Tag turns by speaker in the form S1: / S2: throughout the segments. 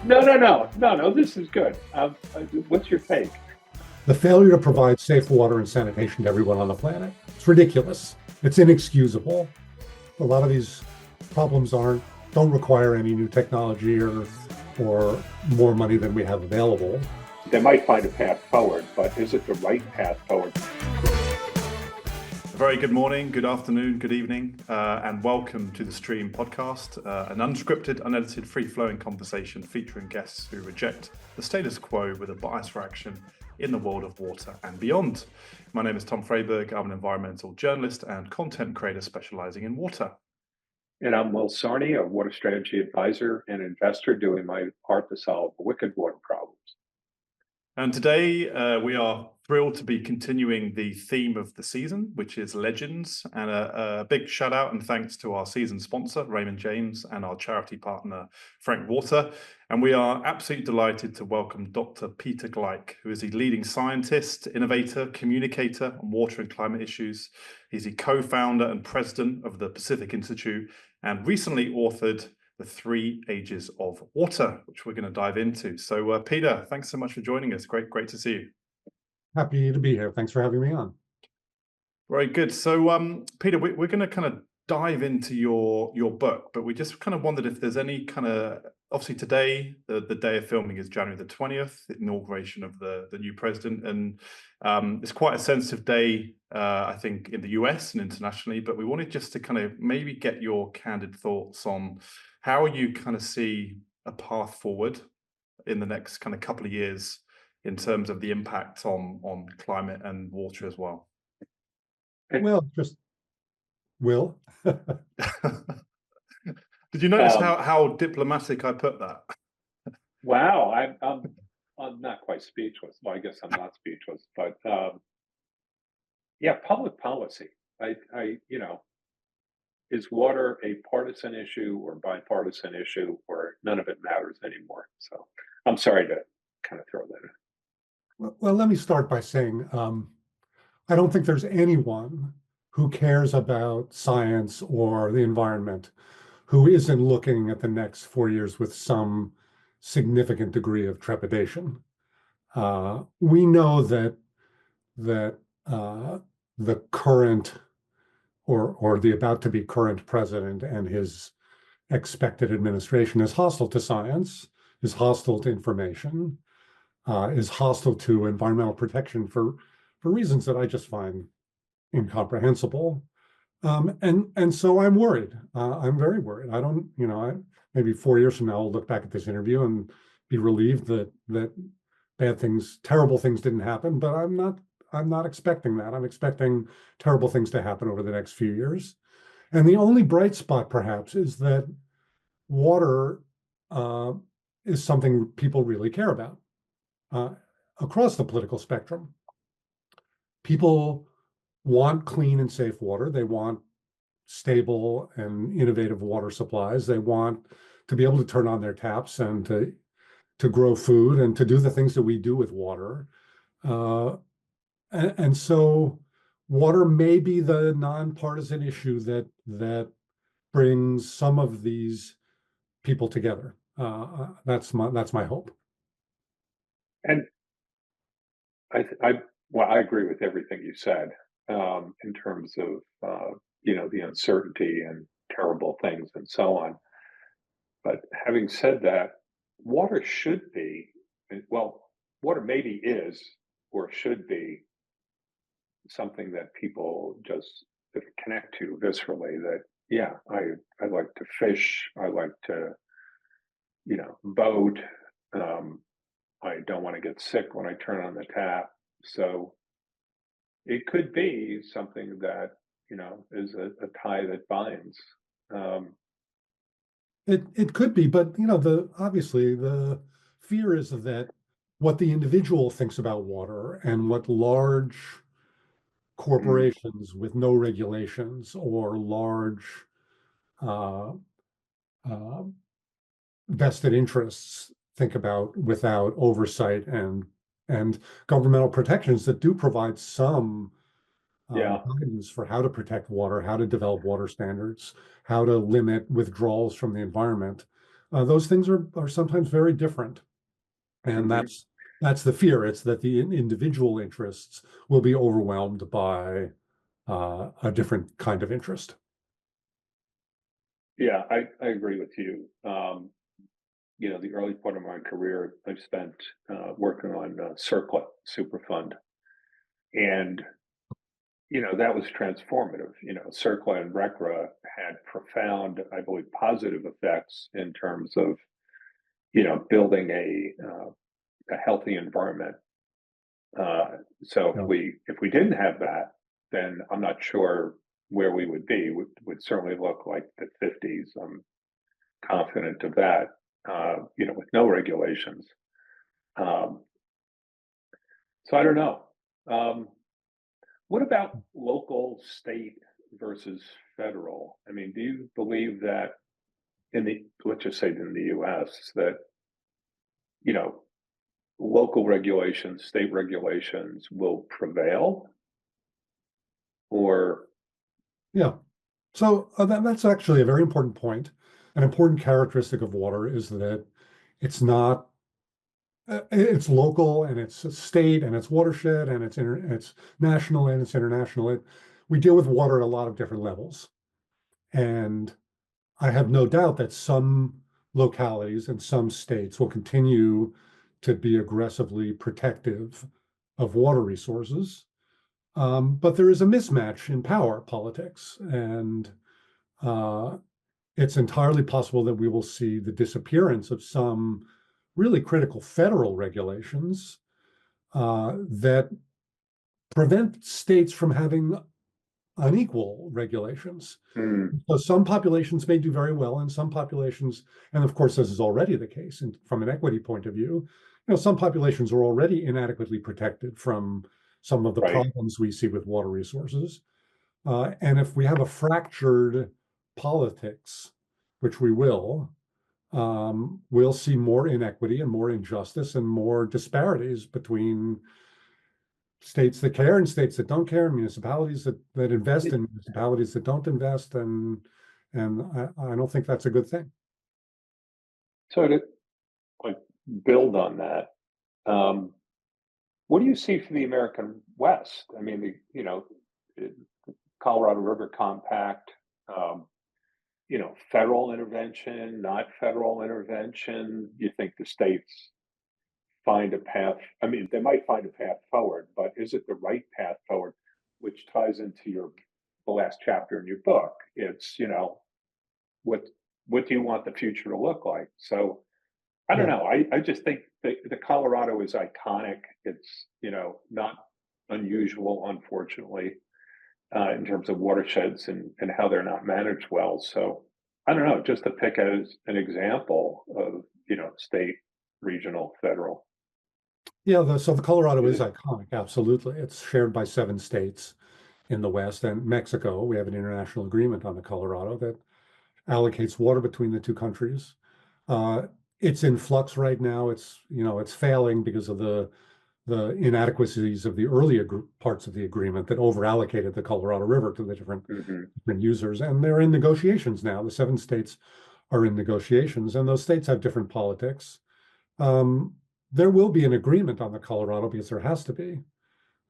S1: No. This is good. What's your take?
S2: The failure to provide safe water and sanitation to everyone on the planet. It's ridiculous. It's inexcusable. A lot of these problems don't require any new technology or more money than we have available.
S1: They might find a path forward, but is it the right path forward?
S3: A very good morning, good afternoon, good evening, and welcome to the Stream podcast, an unscripted, unedited, free-flowing conversation featuring guests who reject the status quo with a bias for action in the world of water and beyond. My name is Tom Freyberg. I'm an environmental journalist and content creator specializing in water.
S1: And I'm Will Sarney, a water strategy advisor and investor doing my part to solve wicked water problems.
S3: And today we are thrilled to be continuing the theme of the season, which is legends, and a big shout out and thanks to our season sponsor, Raymond James, and our charity partner, Frank Water. And we are absolutely delighted to welcome Dr. Peter Gleick, who is a leading scientist, innovator, communicator on water and climate issues. He's a co-founder and president of the Pacific Institute and recently authored The 3 Ages of Water, which we're going to dive into. So Peter, thanks so much for joining us. Great to see you.
S2: Happy to be here. Thanks for having me on.
S3: Very good. So Peter, we're going to kind of dive into your book, but we just kind of wondered if there's any kind of, obviously today, the day of filming is January the 20th, the inauguration of the new president. And it's quite a sensitive day, I think, in the US and internationally, but we wanted just to kind of maybe get your candid thoughts on how you kind of see a path forward in the next kind of couple of years in terms of the impact on climate and water as well.
S2: Well, just Will.
S3: Did you notice how diplomatic I put that?
S1: Wow, I'm not quite speechless. Well, I guess I'm not speechless, but yeah, public policy. Is water a partisan issue or bipartisan issue, or none of it matters anymore? So I'm sorry to kind of throw that in.
S2: Well, let me start by saying I don't think there's anyone who cares about science or the environment who isn't looking at the next 4 years with some significant degree of trepidation. We know that the current or the about to be current president and his expected administration is hostile to science, is hostile to information, is hostile to environmental protection for reasons that I just find incomprehensible. And so I'm worried. I'm very worried. I don't, maybe 4 years from now, I'll look back at this interview and be relieved that bad things, terrible things didn't happen, but I'm not expecting that. I'm expecting terrible things to happen over the next few years. And the only bright spot, perhaps, is that water is something people really care about across the political spectrum. People want clean and safe water. They want stable and innovative water supplies. They want to be able to turn on their taps and to grow food and to do the things that we do with water. And so water may be the nonpartisan issue that brings some of these people together. That's my hope.
S1: And I agree with everything you said in terms of the uncertainty and terrible things and so on. But having said that, water should be, water maybe is or should be something that people just connect to viscerally. That I like to fish, I like to boat. I don't want to get sick when I turn on the tap. So it could be something that is a tie that binds.
S2: It could be, but obviously the fear is that what the individual thinks about water and what large corporations with no regulations or large vested interests think about without oversight and governmental protections that do provide some guidance for how to protect water, how to develop water standards, how to limit withdrawals from the environment. those things are sometimes very different. And
S1: Mhm.
S2: that's the fear. It's that the individual interests will be overwhelmed by a different kind of interest.
S1: Yeah, I agree with you. The early part of my career, I've spent working on Circlet Superfund, and that was transformative. Circlet and RECRA had profound, I believe, positive effects in terms of building a healthy environment. So
S2: Yeah.
S1: if we didn't have that, then I'm not sure where we would be. Would certainly look like the 50s. I'm confident of that. With no regulations. Um, so I don't know. Um, what about local, state versus federal? I mean, do you believe that let's just say in the U.S. that you know local regulations, state regulations will prevail, or
S2: Yeah. So that's actually a very important point. An important characteristic of water is that it's not, it's local and it's state and it's watershed and it's national and it's international. We deal with water at a lot of different levels. And I have no doubt that some localities and some states will continue to be aggressively protective of water resources. But there is a mismatch in power politics, and uh, it's entirely possible that we will see the disappearance of some really critical federal regulations that prevent states from having unequal regulations.
S1: mm,
S2: So some populations may do very well, and some populations, and of course, this is already the case, and from an equity point of view, some populations are already inadequately protected from some of the
S1: right?
S2: problems we see with water resources. And if we have a fractured politics, which we will, we'll see more inequity and more injustice and more disparities between states that care and states that don't care, municipalities that invest and municipalities that don't invest, and I don't think that's a good thing.
S1: So to like build on that, um, what do you see for the American West? I mean, the Colorado River Compact. Um, federal intervention, not federal intervention. You think the states find a path? I mean, they might find a path forward, but is it the right path forward? Which ties into the last chapter in your book. It's what what do you want the future to look like? So I don't
S2: Yeah.
S1: know. I just think the Colorado is iconic. It's not unusual, unfortunately, in terms of watersheds and how they're not managed well. So I don't know, just to pick as an example of state, regional, federal.
S2: Yeah, so the Colorado is
S1: Yeah.
S2: iconic, absolutely. It's shared by 7 states in the West and Mexico. We have an international agreement on the Colorado that allocates water between the two countries. Uh, it's in flux right now. It's failing because of the inadequacies of the earlier parts of the agreement that overallocated the Colorado River to the
S1: Hmm.
S2: different users. And they're in negotiations now. The 7 states are in negotiations, and those states have different politics. Um, there will be an agreement on the Colorado because there has to be.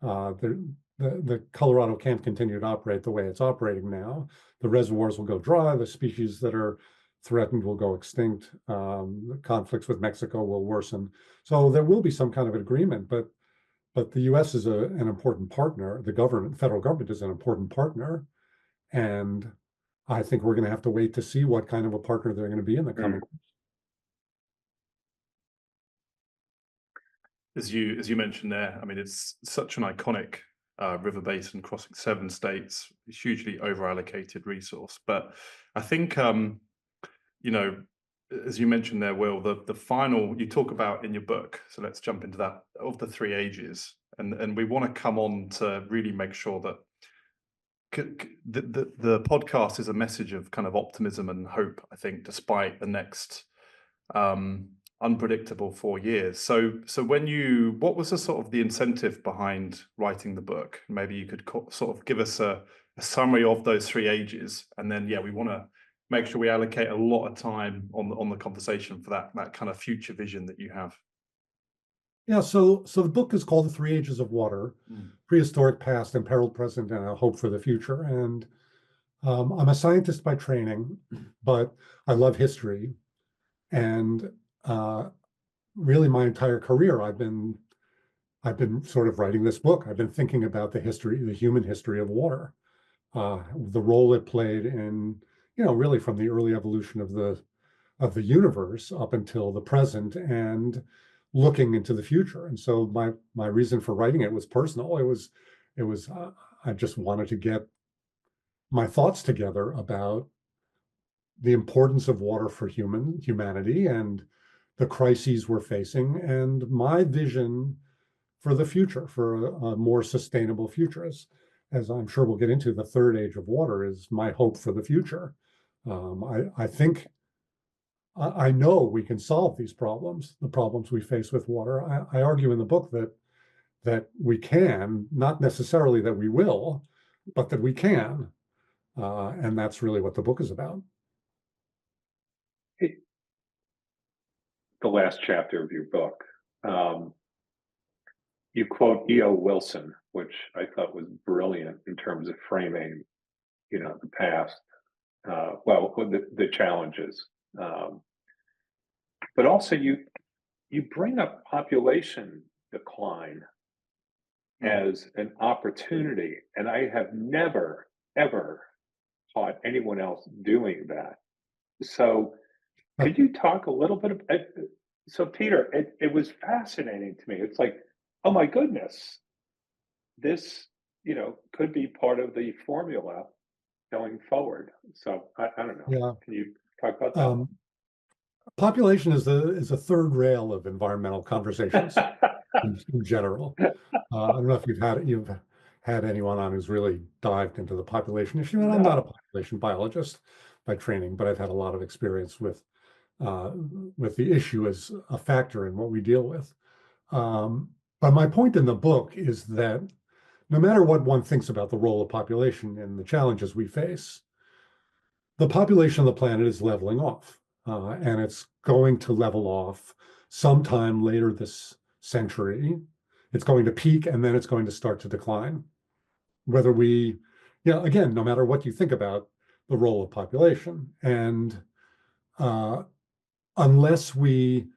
S2: The Colorado can't continue to operate the way it's operating now. The reservoirs will go dry. The species that are threatened will go extinct. The conflicts with Mexico will worsen. So there will be some kind of an agreement, but the U.S. is an important partner. Federal government is an important partner, and I think we're going to have to wait to see what kind of a partner they're going to be in the coming.
S3: As you mentioned there, I mean, it's such an iconic river basin crossing 7 states, hugely overallocated resource. But I think, you know, as you mentioned there, Will, the final you talk about in your book. So let's jump into that of the 3 ages, and we want to come on to really make sure that the podcast is a message of kind of optimism and hope. I think, despite the next um, unpredictable 4 years. So what was the sort of the incentive behind writing the book? Maybe you could sort of give us a summary of those 3 ages, and then we want to make sure we allocate a lot of time on the conversation for that kind of future vision that you have.
S2: Yeah, so the book is called The Three Ages of Water: Prehistoric, Past, Imperiled Present, and a Hope for the Future. And I'm a scientist by training, but I love history. And really my entire career, I've been sort of writing this book. I've been thinking about the human history of water, the role it played in, really from the early evolution of the universe up until the present, and looking into the future. And so my reason for writing it was personal. It was I just wanted to get my thoughts together about the importance of water for humanity and the crises we're facing, and my vision for the future, for a more sustainable future. As I'm sure we'll get into, the third age of water is my hope for the future. I think I know we can solve these problems, the problems we face with water. I argue in the book that we can, not necessarily that we will, but that we can. And that's really what the book is about.
S1: The last chapter of your book, you quote E.O. Wilson, which I thought was brilliant in terms of framing, the past, the challenges. But also you bring up population decline as an opportunity, and I have never, ever taught anyone else doing that. So could you talk a little bit about, so Peter, it was fascinating to me. It's like, oh my goodness, this, could be part of the formula going forward. So I don't know.
S2: Yeah.
S1: Can you talk about that?
S2: Population is a third rail of environmental conversations in general. I don't know if you've had anyone on who's really dived into the population issue, and I'm not a population biologist by training, but I've had a lot of experience with the issue as a factor in what we deal with. But my point in the book is that no matter what one thinks about the role of population and the challenges we face, the population of the planet is leveling off, and it's going to level off sometime later this century. It's going to peak, and then it's going to start to decline. Whether again, no matter what you think about the role of population, and unless we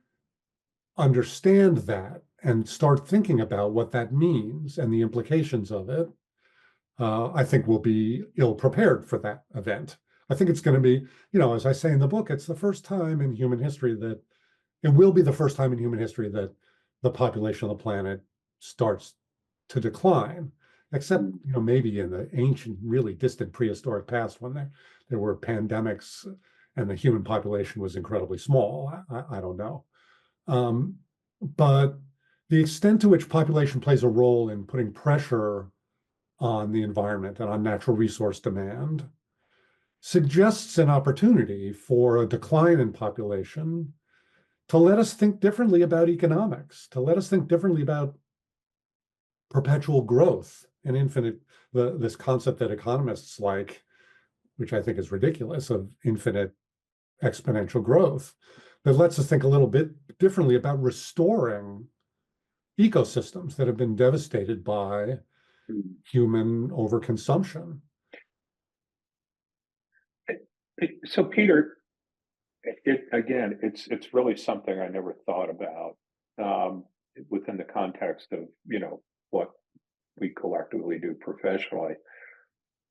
S2: understand that and start thinking about what that means and the implications of it, I think we'll be ill prepared for that event. I think it's going to be, as I say in the book, it's the first time in human history that it will be the first time in human history that the population of the planet starts to decline, except, maybe in the ancient, really distant prehistoric past when there were pandemics and the human population was incredibly small. I don't know. But the extent to which population plays a role in putting pressure on the environment and on natural resource demand suggests an opportunity for a decline in population to let us think differently about economics, to let us think differently about perpetual growth and this concept that economists like, which I think is ridiculous, of infinite exponential growth, that lets us think a little bit differently about restoring ecosystems that have been devastated by human overconsumption.
S1: So Peter, it's really something I never thought about within the context of what we collectively do professionally.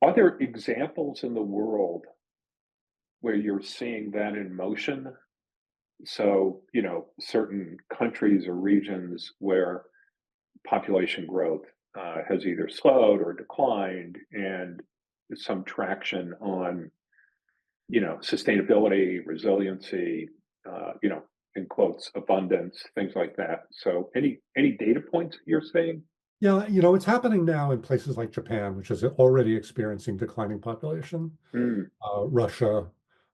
S1: Are there examples in the world where you're seeing that in motion? So certain countries or regions where population growth has either slowed or declined, and some traction on sustainability, resiliency, in quotes, abundance, things like that. So any data points you're seeing?
S2: Yeah, it's happening now in places like Japan, which is already experiencing declining population, Russia,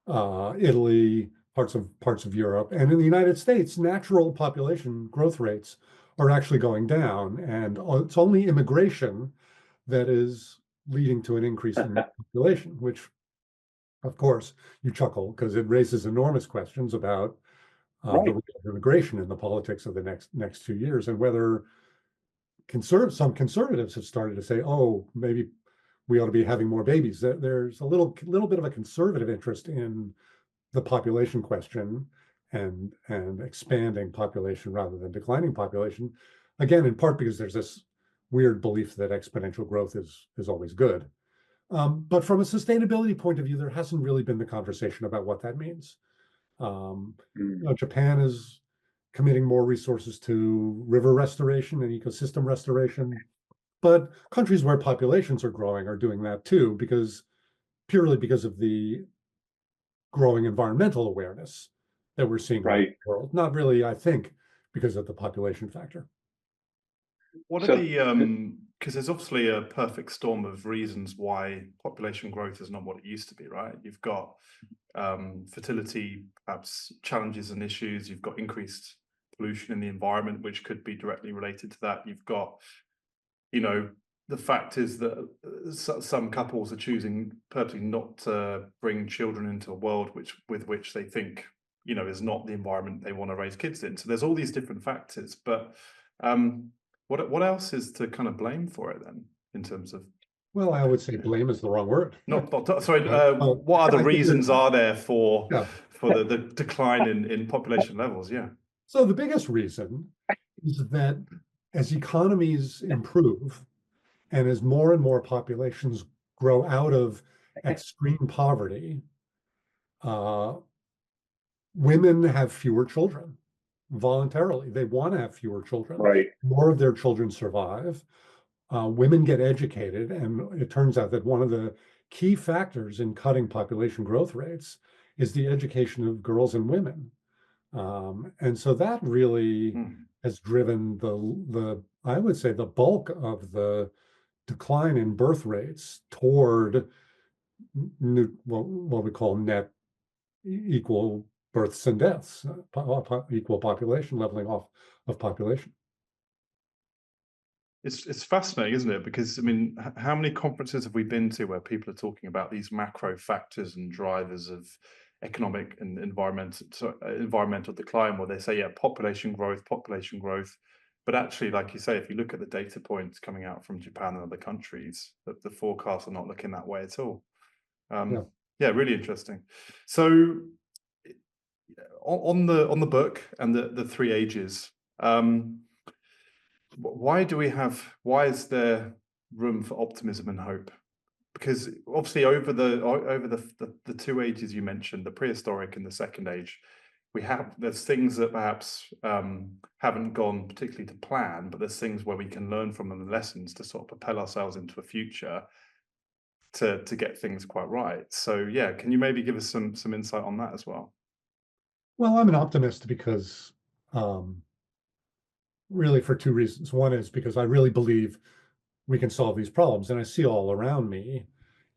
S2: Italy, parts of Europe, and in the United States, natural population growth rates are actually going down, and it's only immigration that is leading to an increase in population, which Of course, you chuckle because it raises enormous questions about the
S1: Right,
S2: role of immigration in the politics of the next 2 years, and whether some conservatives have started to say, oh, maybe we ought to be having more babies. There's a little bit of a conservative interest in the population question and expanding population rather than declining population. Again, in part because there's this weird belief that exponential growth is always good. But from a sustainability point of view, there hasn't really been the conversation about what that means. Japan is committing more resources to river restoration and ecosystem restoration, but countries where populations are growing are doing that too, purely because of the growing environmental awareness that we're seeing around
S1: right.
S2: the world. Not really, I think, because of the population factor.
S3: What are
S1: So,
S3: the because there's obviously a perfect storm of reasons why population growth is not what it used to be, right? You've got fertility, perhaps challenges and issues. You've got increased pollution in the environment, which could be directly related to that. You've got, the fact is that some couples are choosing purposely not to bring children into a world with which they think, is not the environment they want to raise kids in. So there's all these different factors, but what else is to kind of blame for it then, in terms of?
S2: Well, I would say blame is the wrong word.
S3: Sorry. What other
S2: I think
S3: reasons are there for
S2: yeah.
S3: the decline in population levels? Yeah.
S2: So the biggest reason is that as economies improve and as more and more populations grow out of extreme poverty, women have fewer children voluntarily. They want to have fewer children.
S1: right,
S2: More of their children survive. Women get educated, and it turns out that one of the key factors in cutting population growth rates is the education of girls and women. And so that really has driven I would say the bulk of the decline in birth rates toward what we call net equal births and deaths, equal population, leveling off of population.
S3: It's fascinating, isn't it? Because I mean, how many conferences have we been to where people are talking about these macro factors and drivers of economic and environmental decline, where they say, yeah, population growth, but actually, like you say, if you look at the data points coming out from Japan and other countries, that the forecasts are not looking that way at all. Yeah, really interesting. So on the book and the three ages, why is there room for optimism and hope? Because obviously over the two ages you mentioned, the prehistoric and the second age, there's things that perhaps haven't gone particularly to plan, but there's things where we can learn from them, the lessons to sort of propel ourselves into a future to get things quite right. So yeah, can you maybe give us some insight on that as well?
S2: Well, I'm an optimist because really for two reasons. One is because I really believe we can solve these problems, and I see all around me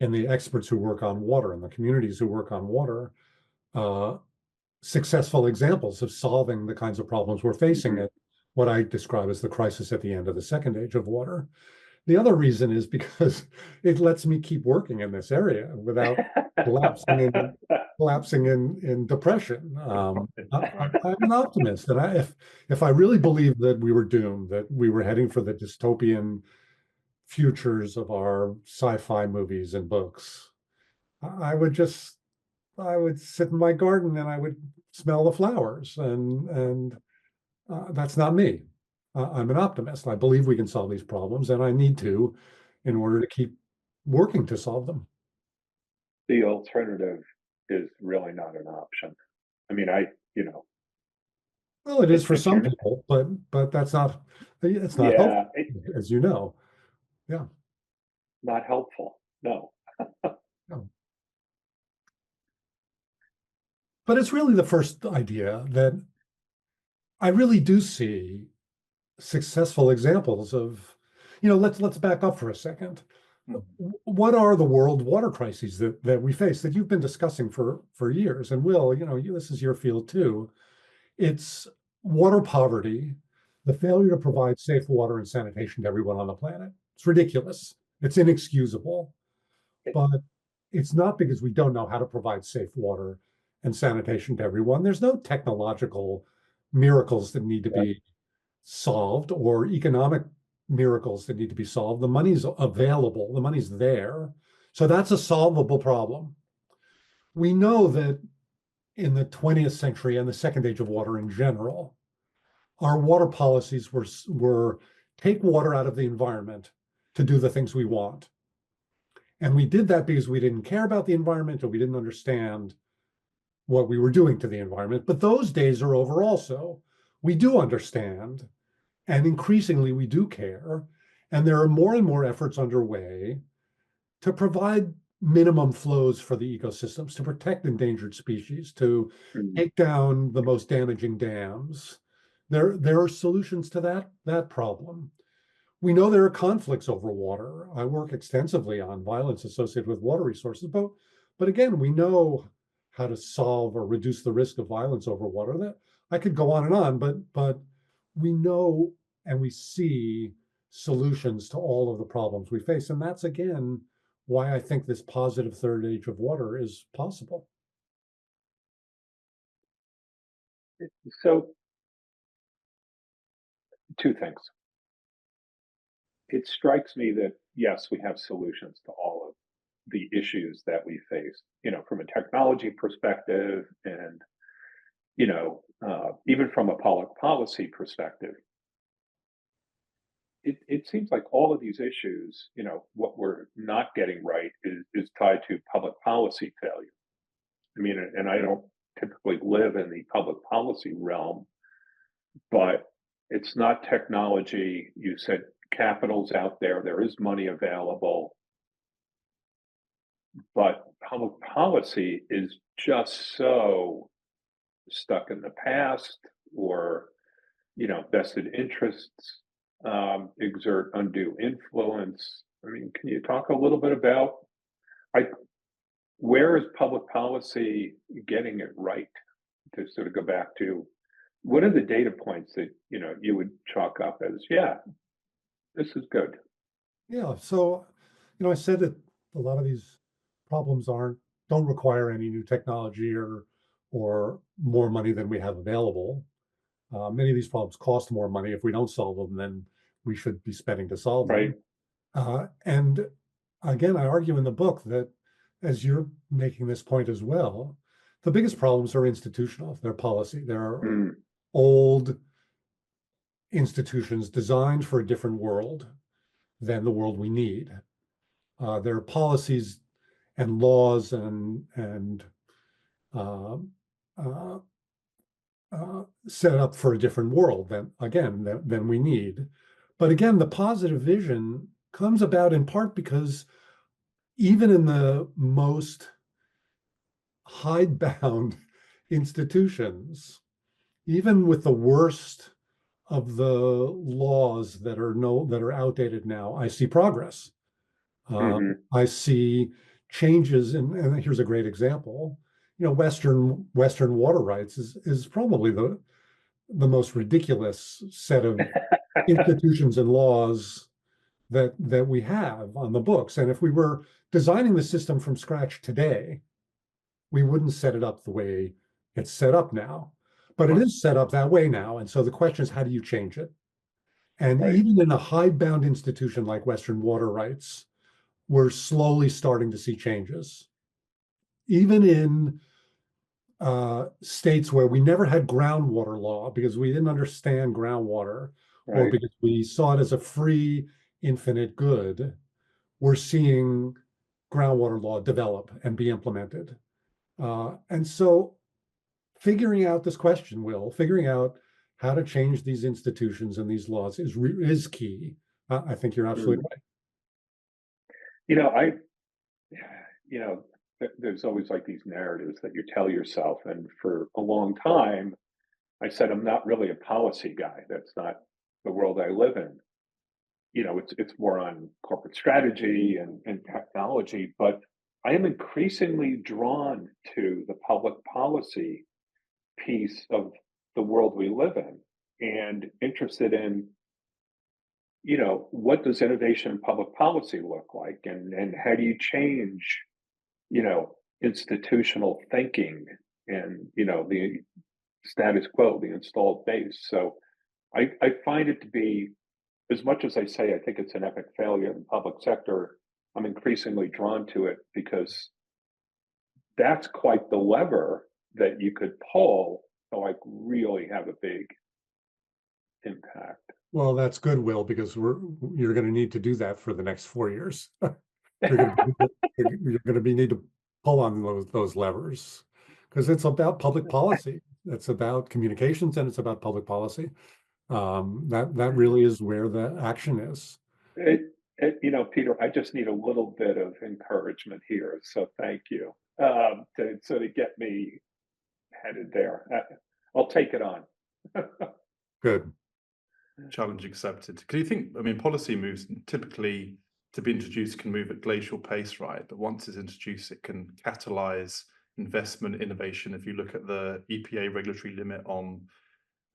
S2: and the experts who work on water and the communities who work on water successful examples of solving the kinds of problems we're facing at what I describe as the crisis at the end of the second age of water. The other reason is because it lets me keep working in this area without collapsing in depression. I'm an optimist, and if I really believed that we were doomed, that we were heading for the dystopian futures of our sci-fi movies and books, I would sit in my garden and I would smell the flowers, and that's not me. I'm an optimist. I believe we can solve these problems, and I need to in order to keep working to solve them.
S1: the alternative is really not an option. I mean,
S2: Well, it is for
S1: if you're,
S2: some people, but it's not
S1: yeah,
S2: helpful, as you know. Yeah.
S1: not helpful. No.
S2: No. But it's really the first idea that I really do see successful examples of, let's back up for a second. What are the world water crises that we face that you've been discussing for years? And Will, this is your field too. It's water poverty, the failure to provide safe water and sanitation to everyone on the planet. It's ridiculous. It's inexcusable.
S1: It-
S2: But it's not because we don't know how to provide safe water and sanitation to everyone. There's no technological miracles that need to be solved or economic miracles that need to be solved. The money's available, the money's there. So that's a solvable problem. We know that in the 20th century and the second age of water in general, our water policies were take water out of the environment to do the things we want. And we did that because we didn't care about the environment or we didn't understand what we were doing to the environment. But those days are over also. We do understand, and increasingly we do care. And there are more and more efforts underway to provide minimum flows for the ecosystems, to protect endangered species, to take down the most damaging dams. There are solutions to that problem. We know there are conflicts over water. I work extensively on violence associated with water resources, but again, we know how to solve or reduce the risk of violence over water. That I could go on, but we know and we see solutions to all of the problems we face. And that's again why I think this positive third age of water is possible.
S1: So, two things. It strikes me that, yes, we have solutions to all of the issues that we face, from a technology perspective and, even from a public policy perspective. It seems like all of these issues, what we're not getting right is tied to public policy failure. I mean, and I don't typically live in the public policy realm, but it's not technology. You said capital's out there, there is money available, but public policy is just so stuck in the past, or vested interests exert undue influence. I mean, can you talk a little bit about, I, where is public policy getting it right? To sort of go back to, what are the data points that you would chalk up as, yeah, this is good?
S2: Yeah, so I said that a lot of these problems don't require any new technology or more money than we have available. Many of these problems cost more money. If we don't solve them, then we should be spending to solve
S1: Right.
S2: them. And again, I argue in the book that, as you're making this point as well, the biggest problems are institutional. They're policy. There are
S1: Mm,
S2: old institutions designed for a different world than the world we need. There are policies and laws and uh, uh, set up for a different world than we need. But again, the positive vision comes about in part because even in the most hidebound institutions, even with the worst of the laws that are outdated now, I see progress.
S1: mhm,
S2: I see changes, and here's a great example. Western water rights is probably the most ridiculous set of institutions and laws that we have on the books. And if we were designing the system from scratch today, we wouldn't set it up the way it's set up now. But it is set up that way now. And so the question is, how do you change it? And
S1: right.
S2: even in a hidebound institution like Western water rights, we're slowly starting to see changes. Even in states where we never had groundwater law because we didn't understand groundwater, or
S1: Right.
S2: because we saw it as a free, infinite good, we're seeing groundwater law develop and be implemented. And so figuring out this question, figuring out how to change these institutions and these laws is key. I think you're absolutely
S1: Mm.
S2: right.
S1: You know, I, there's always like these narratives that you tell yourself. And for a long time, I said, I'm not really a policy guy. That's not the world I live in. It's more on corporate strategy and technology, but I am increasingly drawn to the public policy piece of the world we live in, and interested in, what does innovation in public policy look like, and how do you change institutional thinking and, the status quo, the installed base. So I find it to be, as much as I say I think it's an epic failure in the public sector, I'm increasingly drawn to it because that's quite the lever that you could pull to like really have a big impact.
S2: Well, that's good, Will, because you're going to need to do that for the next 4 years. You're going to need to pull on those levers because it's about public policy. It's about communications and it's about public policy. That really is where the action is.
S1: Peter, I just need a little bit of encouragement here, so thank you to sort of get me headed there. I'll take it on.
S2: Good.
S3: Challenge accepted. Do you think, I mean, policy moves typically to be introduced can move at glacial pace, right? But once it's introduced, it can catalyze investment, innovation. If you look at the EPA regulatory limit on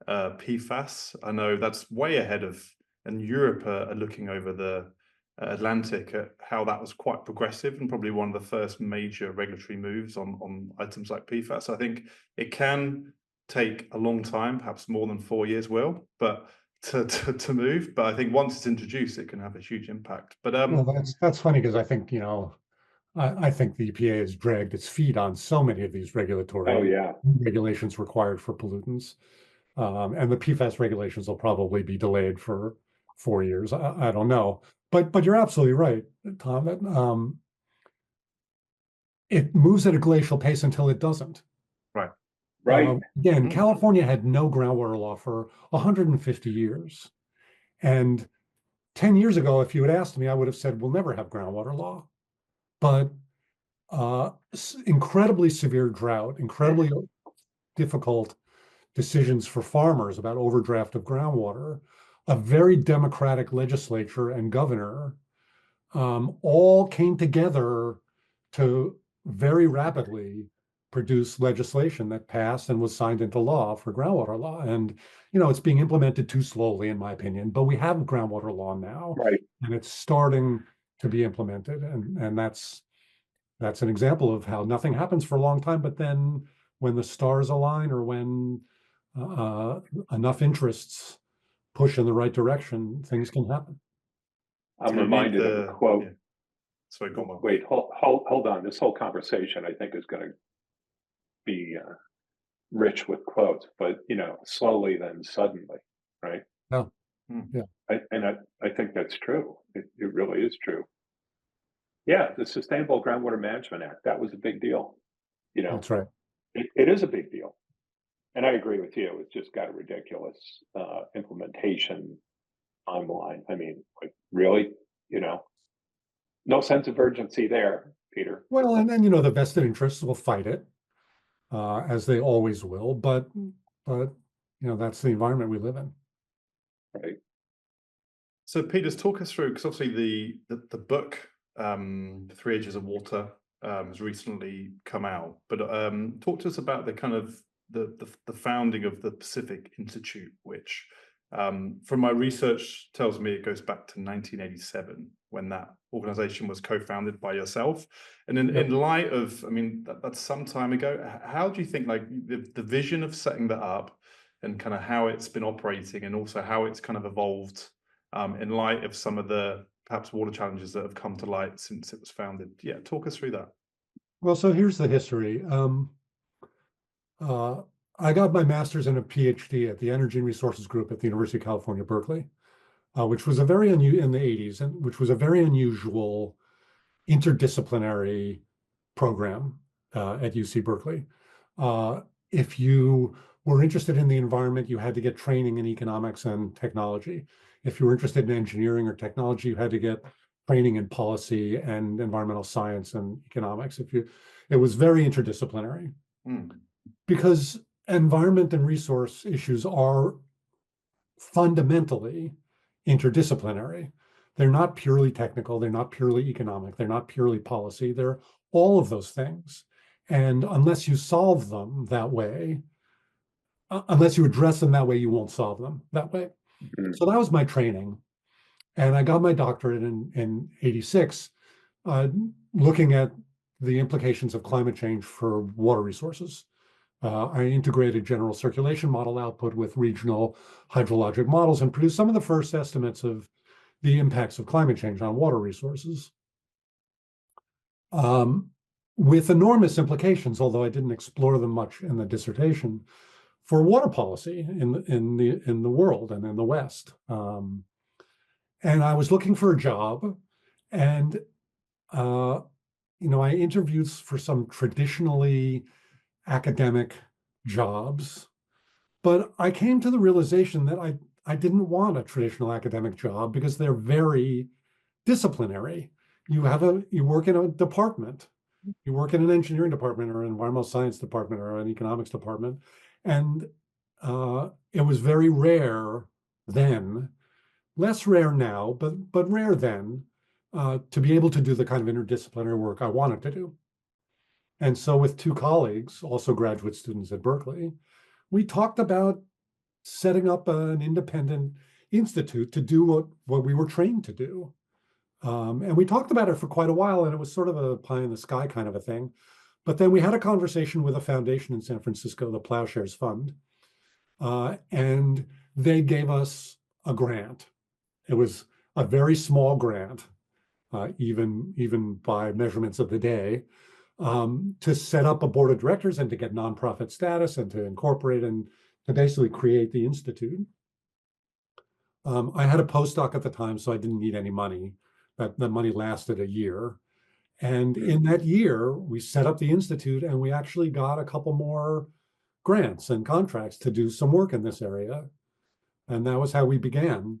S3: PFAS, I know that's way ahead of, and Europe are looking over the Atlantic at how that was quite progressive and probably one of the first major regulatory moves on items like PFAS. I think it can take a long time, perhaps more than 4 years, Will, but to move. But I think once it's introduced, it can have a huge impact. But
S2: Well, that's funny because I think I think the EPA has dragged its feet on so many of these
S1: Oh
S2: regulatory
S1: yeah,
S2: regulations required for pollutants. And the PFAS regulations will probably be delayed for 4 years. I don't know, but you're absolutely right, Tom. That it moves at a glacial pace until it doesn't.
S3: right.
S1: right.
S2: Again,
S3: Mm.
S2: California had no groundwater law for 150 years, and 10 years ago, if you had asked me, I would have said we'll never have groundwater law. But incredibly severe drought, incredibly difficult decisions for farmers about overdraft of groundwater, a very democratic legislature and governor all came together to very rapidly produce legislation that passed and was signed into law for groundwater law. And, it's being implemented too slowly, in my opinion, but we have groundwater law now,
S1: Right.
S2: and it's starting to be implemented. And that's an example of how nothing happens for a long time, but then when the stars align or when enough interests push in the right direction, things can happen.
S1: I'm
S3: So you need
S1: reminded of a quote.
S3: yeah. Sorry, go on.
S1: Wait, hold on. This whole conversation, I think, is going to be rich with quotes, but slowly then suddenly, right?
S2: No,
S3: Mm.
S2: yeah,
S1: I think that's true. It really is true. Yeah, the Sustainable Groundwater Management Act, that was a big deal.
S2: that's right.
S1: It is a big deal. And I agree with you. It's just got a ridiculous implementation timeline. I mean, like, really, no sense of urgency there, Peter.
S2: Well, and then the vested interests will fight it, as they always will. But that's the environment we live in.
S1: Right.
S3: So Peters, talk us through, because obviously the book, The Three Ages of Water, has recently come out. But talk to us about the kind of the founding of the Pacific Institute, which from my research tells me it goes back to 1987 when that organization was co-founded by yourself. And in light of, I mean, that's some time ago, how do you think like the vision of setting that up and kind of how it's been operating and also how it's kind of evolved in light of some of the perhaps water challenges that have come to light since it was founded? Yeah, talk us through that.
S2: Well, so here's the history. I got my master's and a PhD at the Energy and Resources Group at the University of California, Berkeley, which was a very in the 80s, and which was a very unusual interdisciplinary program at UC Berkeley. If you were interested in the environment, you had to get training in economics and technology. If you were interested in engineering or technology, you had to get training in policy and environmental science and economics. It was very interdisciplinary.
S3: Mm.
S2: Because environment and resource issues are fundamentally interdisciplinary. They're not purely technical, they're not purely economic, they're not purely policy, they're all of those things. And unless you solve them that way, unless you address them that way, you won't solve them that way.
S1: Mhm.
S2: So that was my training. And I got my doctorate in 86, looking at the implications of climate change for water resources. I integrated general circulation model output with regional hydrologic models and produced some of the first estimates of the impacts of climate change on water resources, with enormous implications, although I didn't explore them much in the dissertation, for water policy in the world and in the West. And I was looking for a job, and I interviewed for some traditionally academic jobs, but I came to the realization that I didn't want a traditional academic job because they're very disciplinary. You work in a department, you work in an engineering department or an environmental science department or an economics department, and it was very rare then, less rare now, but rare then, to be able to do the kind of interdisciplinary work I wanted to do. And so with two colleagues, also graduate students at Berkeley, we talked about setting up an independent institute to do what we were trained to do. And we talked about it for quite a while, and it was sort of a pie in the sky kind of a thing. But then we had a conversation with a foundation in San Francisco, the Plowshares Fund, and they gave us a grant. It was a very small grant, even by measurements of the day, to set up a board of directors and to get nonprofit status and to incorporate and to basically create the institute. I had a postdoc at the time, so I didn't need any money. The money lasted a year. And in that year, we set up the institute, and we actually got a couple more grants and contracts to do some work in this area. And that was how we began.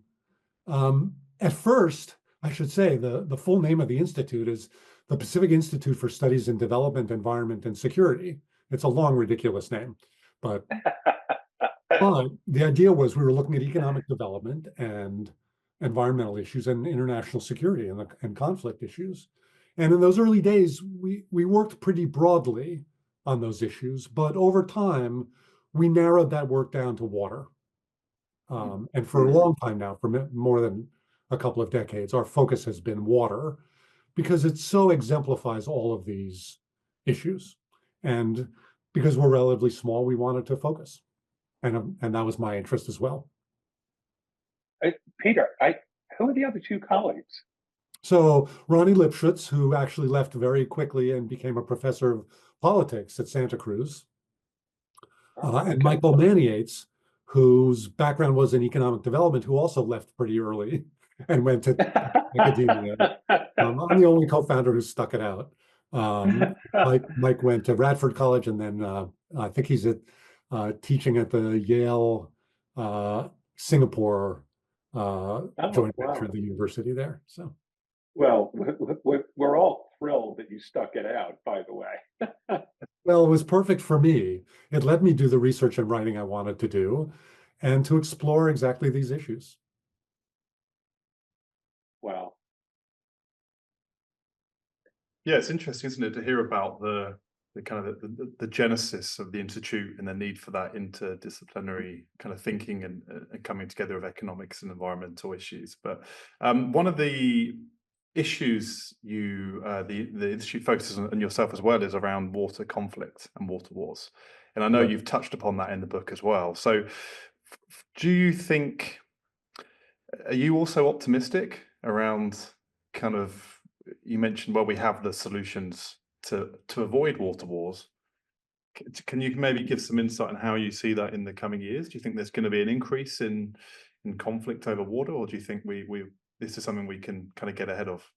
S2: At first, I should say the full name of the institute is the Pacific Institute for Studies in Development, Environment, and Security. It's a long, ridiculous name, but the idea was we were looking at economic development and environmental issues and international security and conflict issues. And in those early days, we worked pretty broadly on those issues, but over time, we narrowed that work down to water. And for a long time now, for more than a couple of decades, our focus has been water because it so exemplifies all of these issues. And because we're relatively small, we wanted to focus. And that was my interest as well.
S1: Peter, who are the other two colleagues?
S2: So Ronnie Lipschutz, who actually left very quickly and became a professor of politics at Santa Cruz, and Michael Maniates, whose background was in economic development, who also left pretty early and went to academia. I'm the only co-founder who stuck it out. Mike went to Radford College, and then I think he's teaching at the Yale Singapore joint venture at the university there. So,
S1: well, we're all thrilled that you stuck it out, by the way.
S2: Well, it was perfect for me. It let me do the research and writing I wanted to do and to explore exactly these issues.
S1: Wow.
S3: Yeah, it's interesting, isn't it, to hear about the kind of the genesis of the institute and the need for that interdisciplinary kind of thinking and coming together of economics and environmental issues. But one of the issues the institute focuses on, and yourself as well, is around water conflict and water wars. And I know you've touched upon that in the book as well. So do you think, are you also optimistic around kind of, you mentioned, well, we have the solutions to avoid water wars. Can you maybe give some insight on how you see that in the coming years? Do you think there's going to be an increase in conflict over water, or do you think this is something we can kind of get ahead of?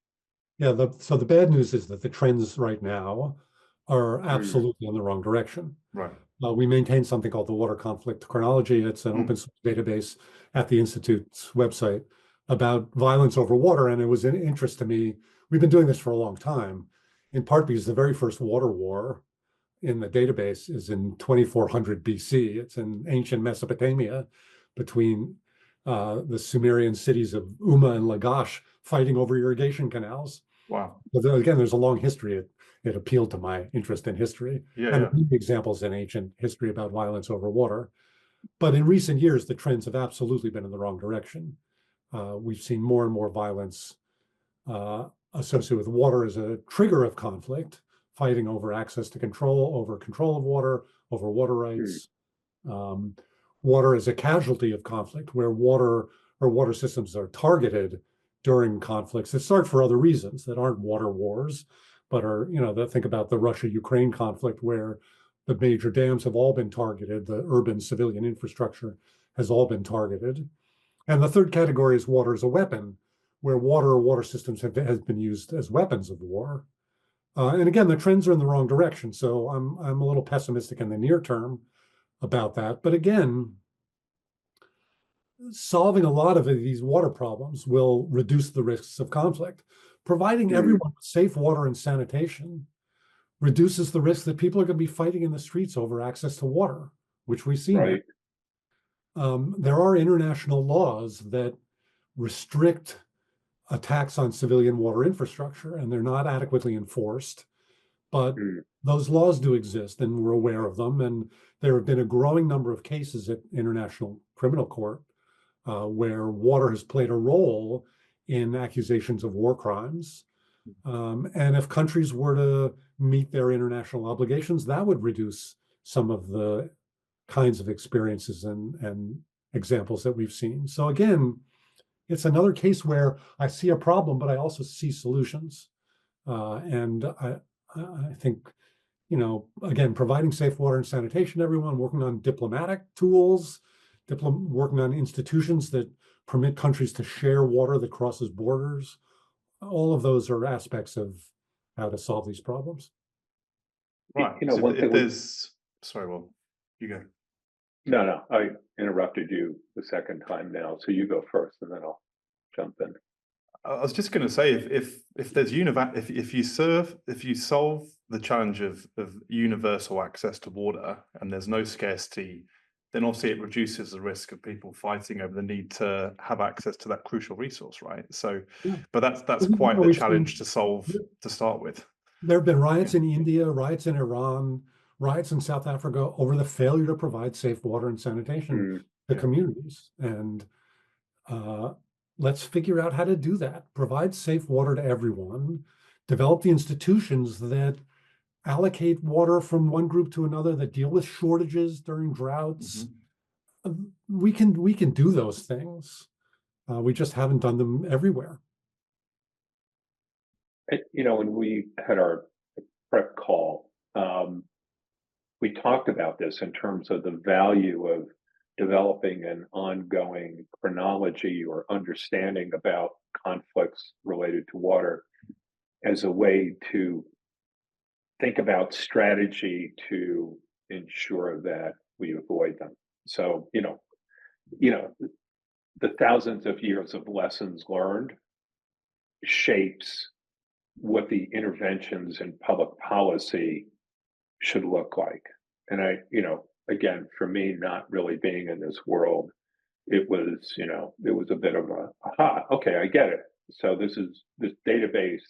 S2: Yeah, so the bad news is that the trends right now are absolutely in the wrong direction.
S3: Right.
S2: We maintain something called the Water Conflict Chronology. It's an open source database at the Institute's website about violence over water. And it was an interest to me. We've been doing this for a long time, in part because the very first water war in the database is in 2400 BC. It's in ancient Mesopotamia between the Sumerian cities of Umma and Lagash fighting over irrigation canals.
S3: Wow.
S2: But again, there's a long history. It appealed to my interest in history. And many examples in ancient history about violence over water. But in recent years, the trends have absolutely been in the wrong direction. We've seen more and more violence associated with water as a trigger of conflict fighting over access to over control of water, over water
S1: mm,
S2: rights. Water is a casualty of conflict, where water systems are targeted during conflicts that start for other reasons that aren't water wars, but are, think about the Russia-Ukraine conflict, where the major dams have all been targeted, the urban civilian infrastructure has all been targeted. And the third category is water as a weapon, where water systems has been used as weapons of war. And again, the trends are in the wrong direction. So I'm a little pessimistic in the near term about that. But again, solving a lot of these water problems will reduce the risks of conflict. Providing
S1: mm,
S2: everyone with safe water and sanitation reduces the risk that people are going to be fighting in the streets over access to water, which we see now.
S1: right.
S2: There are international laws that restrict attacks on civilian water infrastructure, and they're not adequately enforced. But
S1: Mm,
S2: those laws do exist, and we're aware of them. And there have been a growing number of cases at International Criminal Court where water has played a role in accusations of war crimes. And if countries were to meet their international obligations, that would reduce some of the kinds of experiences and examples that we've seen. So again, it's another case where I see a problem, but I also see solutions. And I think, again, providing safe water and sanitation to everyone, working on diplomatic tools, working on institutions that permit countries to share water that crosses borders. All of those are aspects of how to solve these problems.
S3: Right.
S1: You know,
S3: So
S1: one
S3: if
S1: thing we,
S3: there's, sorry, well, you go.
S1: no, I interrupted you the second time now, so you go first, and then I'll jump in.
S3: I was just going to say, if there's if you solve the challenge of universal access to water and there's no scarcity, then obviously it reduces the risk of people fighting over the need to have access to that crucial resource, right? So,
S2: Yeah.
S3: but that's quite the challenge to solve to start with.
S2: There have been riots
S3: Yeah.
S2: in India, riots in Iran, riots in South Africa over the failure to provide safe water and sanitation
S1: Mm,
S2: to
S3: Yeah.
S2: communities. And let's figure out how to do that. Provide safe water to everyone. Develop the institutions that allocate water from one group to another, that deal with shortages during droughts. We can do those things. We just haven't done them everywhere.
S1: when we had our prep call, we talked about this in terms of the value of developing an ongoing chronology or understanding about conflicts related to water as a way to think about strategy to ensure that we avoid them. So, you know, the thousands of years of lessons learned shapes what the interventions in public policy should look like. And again, for me, not really being in this world, it was a bit of aha, okay, I get it. So this database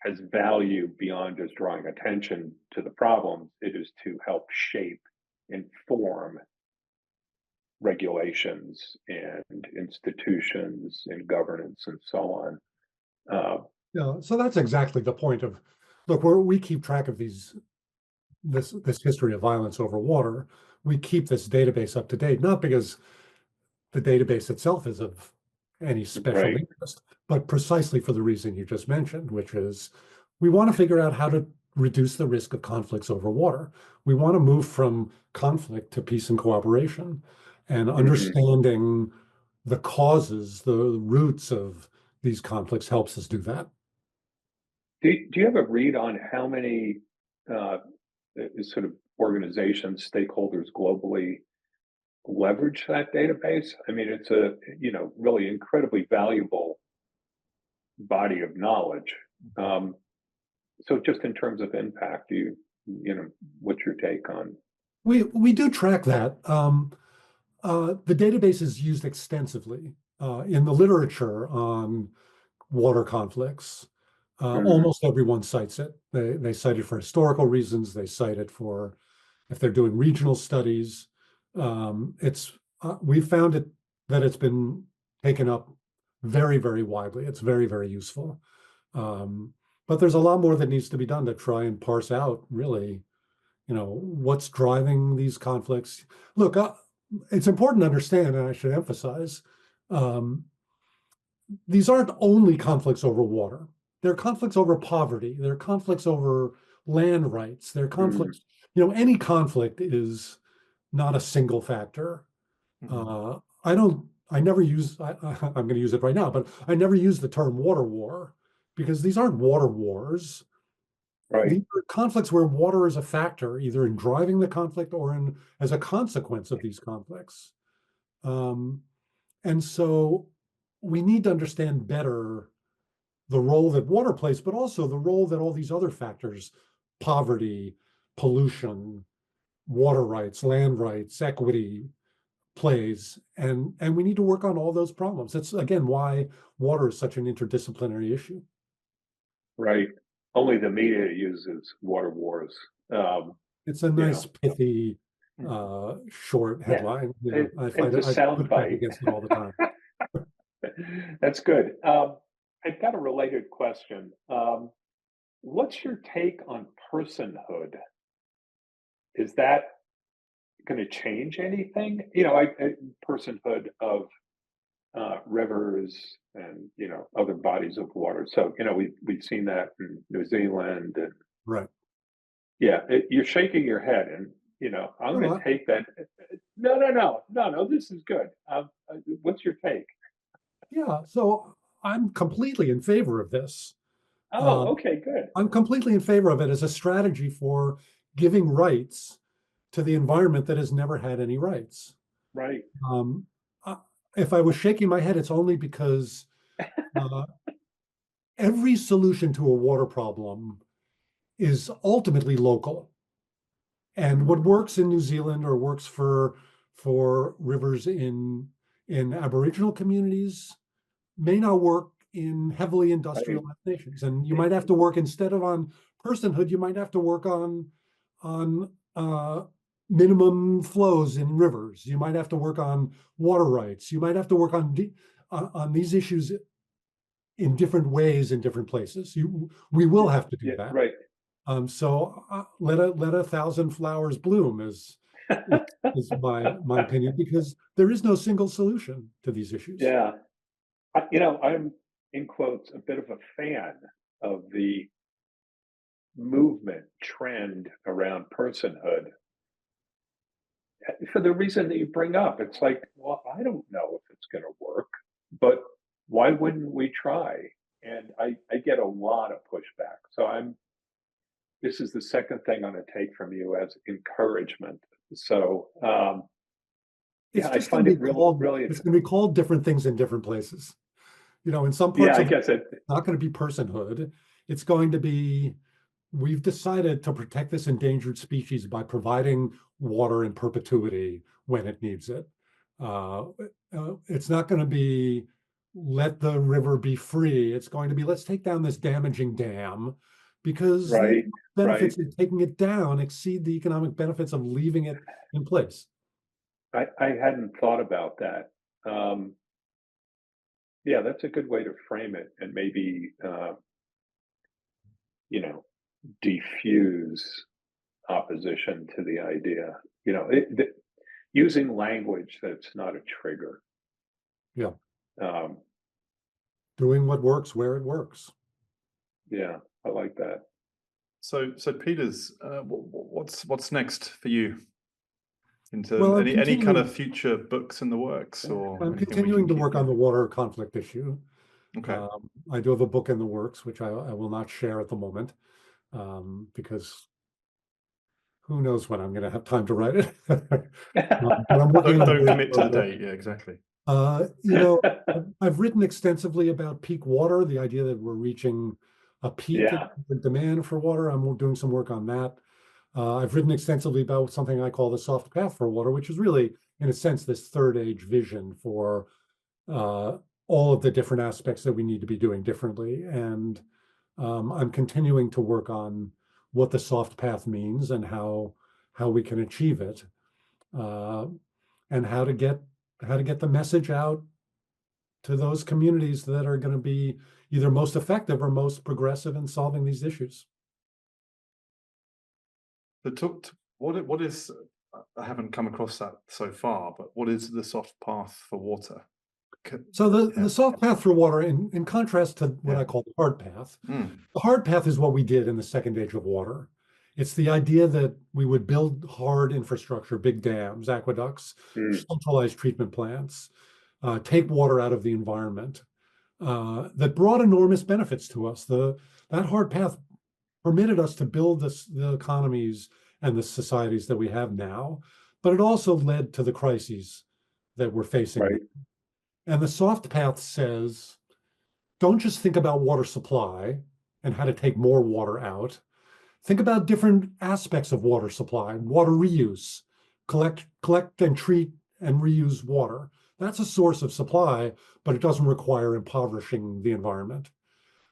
S1: has value beyond just drawing attention to the problems. It is to help shape, inform regulations and institutions and governance and so on.
S2: Yeah, so that's exactly the point of, look, we keep track of this history of violence over water. We keep this database up to date, not because the database itself is of any special
S1: Right.
S2: interest, but precisely for the reason you just mentioned, which is we want to figure out how to reduce the risk of conflicts over water. We want to move from conflict to peace and cooperation, and understanding the causes, the roots of these conflicts helps us do that.
S1: Do you have a read on how many sort of organizations, stakeholders globally leverage that database? I mean, it's a really incredibly valuable body of knowledge. So, just in terms of impact, what's your take on?
S2: We do track that. The database is used extensively in the literature on water conflicts.
S1: Mm,
S2: Almost everyone cites it. They cite it for historical reasons. They cite it for if they're doing regional studies. We found that it's been taken up very, very widely. It's very, very useful. but there's a lot more that needs to be done to try and parse out really, what's driving these conflicts. Look, it's important to understand, and I should emphasize, um, these aren't only conflicts over water. They're conflicts over poverty. They're conflicts over land rights. They're
S1: Mm,
S2: conflicts, any conflict is not a single factor.
S3: Mhm.
S2: I never use, I'm going to use it right now, but I never use the term water war because these aren't water wars.
S1: right,
S2: These are conflicts where water is a factor, either in driving the conflict or in as a consequence of these conflicts. Um, and so we need to understand better the role that water plays, but also the role that all these other factors, poverty, pollution, water rights, land rights, equity, plays, and we need to work on all those problems. That's again why water is such an interdisciplinary issue.
S1: right. Only the media uses water wars. Um,
S2: It's a
S1: you
S2: nice
S1: know,
S2: pithy
S3: Mhm.
S2: short
S1: yeah,
S2: headline. I find
S1: it's a
S2: it, I
S1: sound
S2: push back
S1: bite.
S2: against it all the time.
S1: That's good. I've got a related question. What's your take on personhood? Is that going to change anything? Personhood of rivers and other bodies of water. So we've seen that in New Zealand, and
S2: Right.
S1: yeah, you're shaking your head, and I'm going to
S2: No,
S1: take that. No, no, no, no, no. This is good. What's your take?
S2: yeah. So I'm completely in favor of this.
S1: Oh,
S2: Um,
S1: okay, good.
S2: I'm completely in favor of it as a strategy for giving rights to the environment that has never had any rights.
S1: Right,
S2: Um, uh, if I was shaking my head, it's only because uh, every solution to a water problem is ultimately local. And what works in New Zealand or works for rivers in Aboriginal communities may not work in heavily
S1: right.
S2: industrialized nations. And you might have to work instead of on personhood, you might have to work on minimum flows in rivers. You might have to work on water rights. You might have to work on these issues in different ways in different places. We will have to do
S1: Yeah,
S2: that.
S1: right.
S2: So let a thousand flowers bloom is my opinion because there is no single solution to these issues.
S1: Yeah. I'm in quotes a bit of a fan of the movement trend around personhood for the reason that you bring up. It's like, well, I don't know if it's going to work, but why wouldn't we try? And I get a lot of pushback. So this is the second thing I'm going to take from you as encouragement. So, yeah,
S2: It's
S1: I
S2: just going
S1: find
S2: to be
S1: it really,
S2: called
S1: really
S2: it's going to
S1: interesting.
S2: be called different things in different places. In some
S1: Yeah,
S2: parts
S1: I
S2: of it,
S1: guess it,
S2: it's not going to be personhood. It's going to be we've decided to protect this endangered species by providing water in perpetuity when it needs it. Uh, it's not going to be let the river be free. It's going to be let's take down this damaging dam because the
S1: right, right.
S2: benefits of taking it down exceed the economic benefits of leaving it in place.
S1: I hadn't thought about that. Um, yeah, that's a good way to frame it, and maybe you know, diffuse opposition to the idea. Using language that's not a trigger.
S2: Yeah,
S1: Um,
S2: doing what works where it works.
S1: yeah, I like that.
S3: So Peters, what's next for you into
S2: Well,
S3: any kind of future books in the works or
S2: I'm
S3: anything we can
S2: continuing to
S3: keep
S2: work on
S3: you?
S2: the water conflict issue.
S3: Okay.
S2: I do have a book in the works, which I will not share at the moment because who knows when I'm going to have time to write it. But I'm working on a
S3: Don't
S2: big
S3: commit to the date. Yeah, exactly.
S2: Uh, you know, I've written extensively about peak water, the idea that we're reaching a peak in
S1: Yeah,
S2: demand for water. I'm doing some work on that. I've written extensively about something I call the soft path for water, which is really, in a sense, this third age vision for uh, all of the different aspects that we need to be doing differently. And I'm continuing to work on what the soft path means and how we can achieve it, uh, and how to get the message out to those communities that are going to be either most effective or most progressive in solving these issues.
S3: But what is, I haven't come across that so far, but what is the soft path for water?
S2: So the
S3: Yeah.
S2: soft path for water, in contrast to what
S3: Yeah.
S2: I call the hard path,
S3: Mm.
S2: the hard path is what we did in the second age of water. It's the idea that we would build hard infrastructure, big dams, aqueducts, centralized treatment plants, take water out of the environment, that brought enormous benefits to us. That hard path permitted us to build the economies and the societies that we have now, but it also led to the crises that we're facing now.
S1: Right.
S2: And the soft path says, don't just think about water supply and how to take more water out. Think about different aspects of water supply, water reuse, collect and treat and reuse water. That's a source of supply, but it doesn't require impoverishing the environment.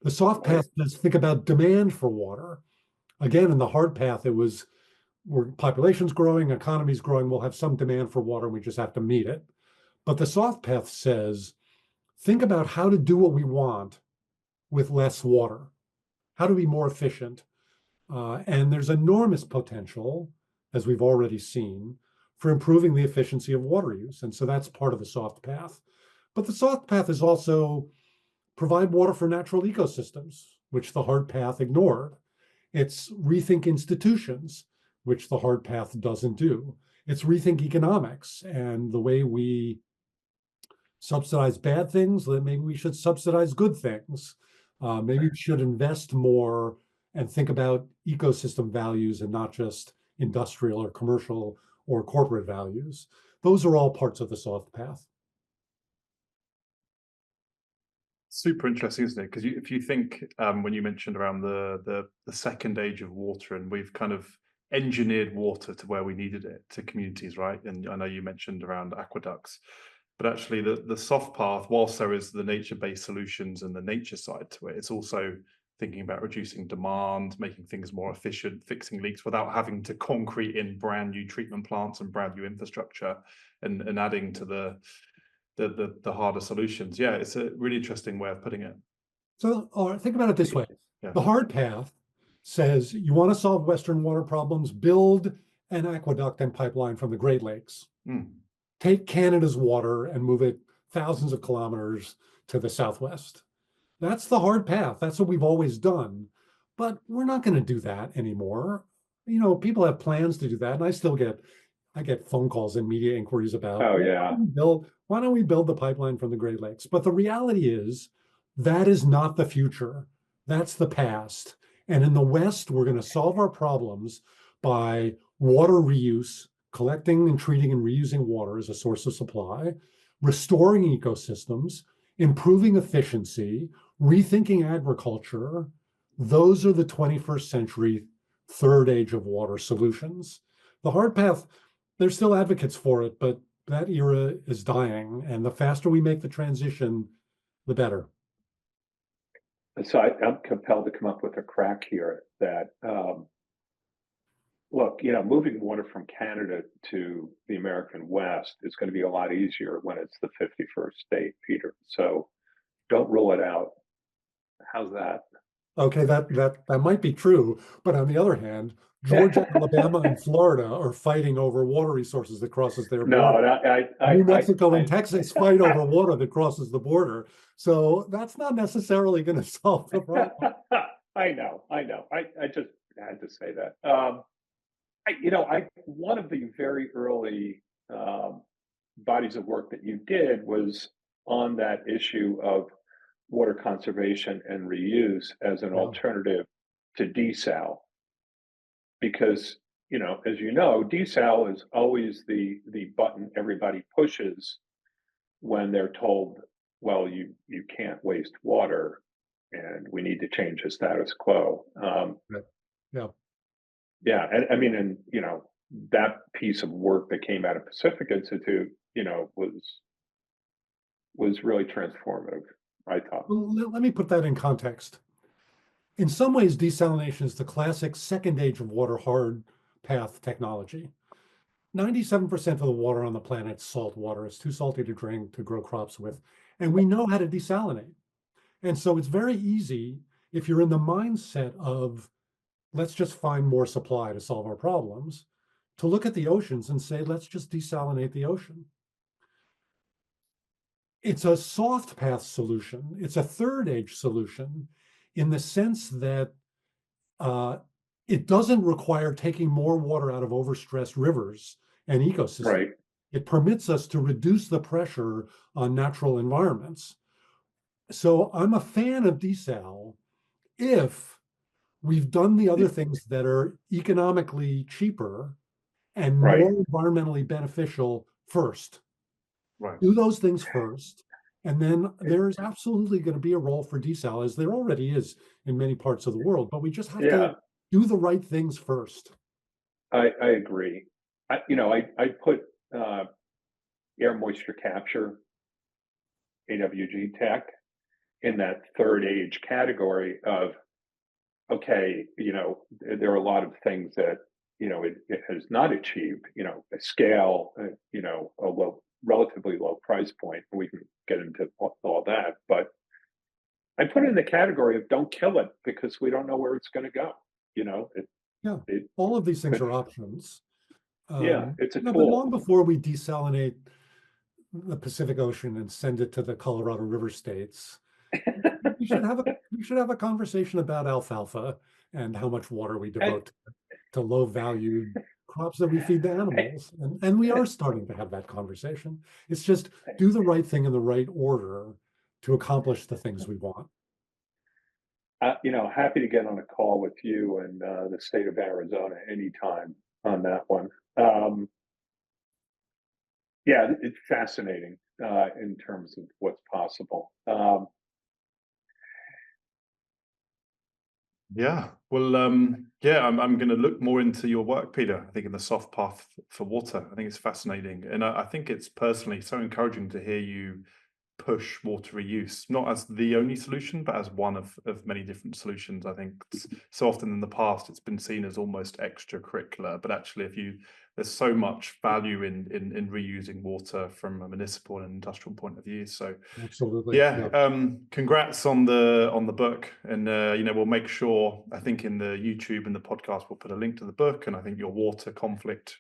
S2: The soft
S1: Right.
S2: path says think about demand for water. Again, in the hard path, it was where population's growing, economy's growing, we'll have some demand for water, and we just have to meet it. But the soft path says, think about how to do what we want with less water. How to be more efficient? And there's enormous potential, as we've already seen, for improving the efficiency of water use. And so that's part of the soft path. But the soft path is also provide water for natural ecosystems, which the hard path ignored. It's rethink institutions, which the hard path doesn't do. It's rethink economics and the way we subsidize bad things, then maybe we should subsidize good things. Maybe we should invest more and think about ecosystem values and not just industrial or commercial or corporate values. Those are all parts of the soft path.
S3: Super interesting, isn't it? Because if you think, when you mentioned around the second age of water, and we've kind of engineered water to where we needed it to communities, right? And I know you mentioned around aqueducts, but actually the soft path, whilst there is the nature-based solutions and the nature side to it, it's also thinking about reducing demand, making things more efficient, fixing leaks without having to concrete in brand new treatment plants and brand new infrastructure, and adding to the harder solutions. Yeah, it's a really interesting way of putting it.
S2: So, or think about it this way.
S3: Yeah.
S2: The hard path says you want to solve Western water problems, build an aqueduct and pipeline from the Great Lakes.
S3: Mm.
S2: Take Canada's water and move it thousands of kilometers to the Southwest. That's the hard path. That's what we've always done. But we're not going to do that anymore. You know, people have plans to do that. And I get phone calls and media inquiries about,
S1: Oh, yeah.
S2: why don't we build the pipeline from the Great Lakes? But the reality is that is not the future. That's the past. And in the West, we're going to solve our problems by water reuse, collecting and treating and reusing water as a source of supply, restoring ecosystems, improving efficiency, rethinking agriculture. Those are the 21st century third age of water solutions. The hard path, there's still advocates for it, but that era is dying. And the faster we make the transition, the better.
S1: So I'm compelled to come up with a crack here that, look, moving water from Canada to the American West is going to be a lot easier when it's the 51st state, Peter. So don't rule it out. How's that?
S2: Okay, that might be true, but on the other hand, Georgia, Alabama, and Florida are fighting over water resources that crosses their border.
S1: No,
S2: New Mexico and Texas fight over water that crosses the border. So that's not necessarily going to solve the problem.
S1: I know. I just had to say that. One of the very early bodies of work that you did was on that issue of water conservation and reuse as an
S2: Yeah.
S1: alternative to desal, because as you know, desal is always the button everybody pushes when they're told, well, you can't waste water and we need to change the status quo.
S2: Yeah.
S1: Yeah, and I mean, and that piece of work that came out of Pacific Institute, was really transformative, I thought.
S2: Well, let me put that in context. In some ways, desalination is the classic second age of water hard path technology. 97% of the water on the planet is salt water. It's too salty to drink, to grow crops with. And we know how to desalinate. And so it's very easy if you're in the mindset of, let's just find more supply to solve our problems, to look at the oceans and say, let's just desalinate the ocean. It's a soft path solution. It's a third age solution in the sense that it doesn't require taking more water out of overstressed rivers and ecosystems.
S1: Right.
S2: It permits us to reduce the pressure on natural environments. So I'm a fan of desal if we've done the other things that are economically cheaper and
S1: Right.
S2: more environmentally beneficial first.
S3: Right.
S2: Do those things first. And then there's absolutely going to be a role for desal, as there already is in many parts of the world, but we just have
S1: Yeah,
S2: to do the right things first.
S1: I agree. I put air moisture capture, AWG tech, in that third age category of, okay, there are a lot of things that, it has not achieved, a scale, a relatively low price point. We can get into all that, but I put it in the category of don't kill it because we don't know where it's going to go. It,
S2: Yeah,
S1: it
S2: all of these things
S1: could,
S2: are options.
S1: yeah, it's a
S2: But long
S1: tool.
S2: before we desalinate the Pacific Ocean and send it to the Colorado River states, we should have a conversation about alfalfa and how much water we
S1: And,
S2: devote to low valued crops that we feed the animals. And we are starting to have that conversation. It's just do the right thing in the right order to accomplish the things we want.
S1: happy to get on a call with you and the state of Arizona anytime on that one. Um, yeah, it's fascinating in terms of what's possible.
S3: Yeah. Well, yeah, I'm going to look more into your work, Peter. I think in the soft path for water. I think it's fascinating, and I think it's personally so encouraging to hear you push water reuse, not as the only solution, but as one of many different solutions. I think so often in the past it's been seen as almost extracurricular, but actually, there's so much value in reusing water from a municipal and industrial point of view. So
S2: Absolutely.
S3: yeah, congrats on the book, and we'll make sure. I think in the YouTube and the podcast we'll put a link to the book, and I think your water conflict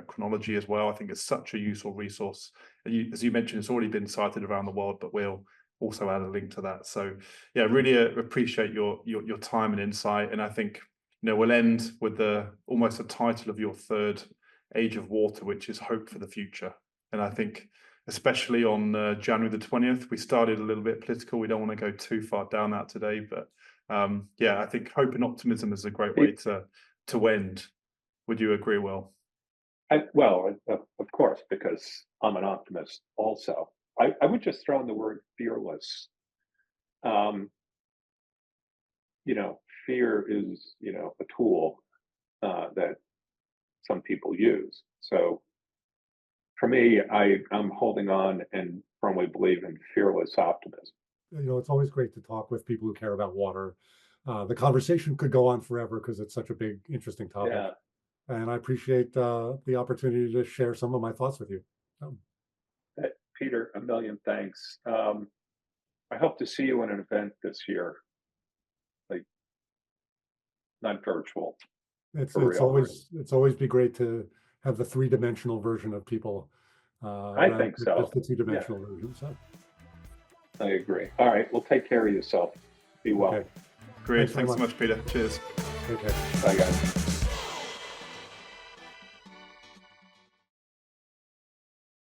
S3: chronology as well. I think it's such a useful resource. As you mentioned, it's already been cited around the world, but we'll also add a link to that. So yeah, really appreciate your time and insight, and I think we'll end with almost the title of your third age of water, which is hope for the future, and I think, especially on January the 20th. We started a little bit political. We don't want to go too far down that today, but yeah, I think hope and optimism is a great way to end. Would you agree, Will?
S1: Well, of course, because I'm an optimist also. I would just throw in the word fearless. Um, Fear is, a tool that some people use. So for me, I'm holding on and firmly believe in fearless optimism.
S2: It's always great to talk with people who care about water. The conversation could go on forever because it's such a big, interesting topic.
S1: Yeah.
S2: And I appreciate the opportunity to share some of my thoughts with you.
S1: Peter, a million thanks. I hope to see you in an event this year, like not virtual,
S2: It's
S1: for
S2: it's
S1: real.
S2: always be great to have the three-dimensional version of people
S1: I
S2: rather
S1: think
S2: than just
S1: so.
S2: the
S1: Yeah,
S2: two-dimensional version. So,
S1: I agree. All right, well, take care of yourself. Be well.
S2: okay.
S3: Great.
S2: Thanks very
S3: Thanks so
S2: much.
S3: much, Peter. Cheers.
S2: Take care.
S1: Bye, guys.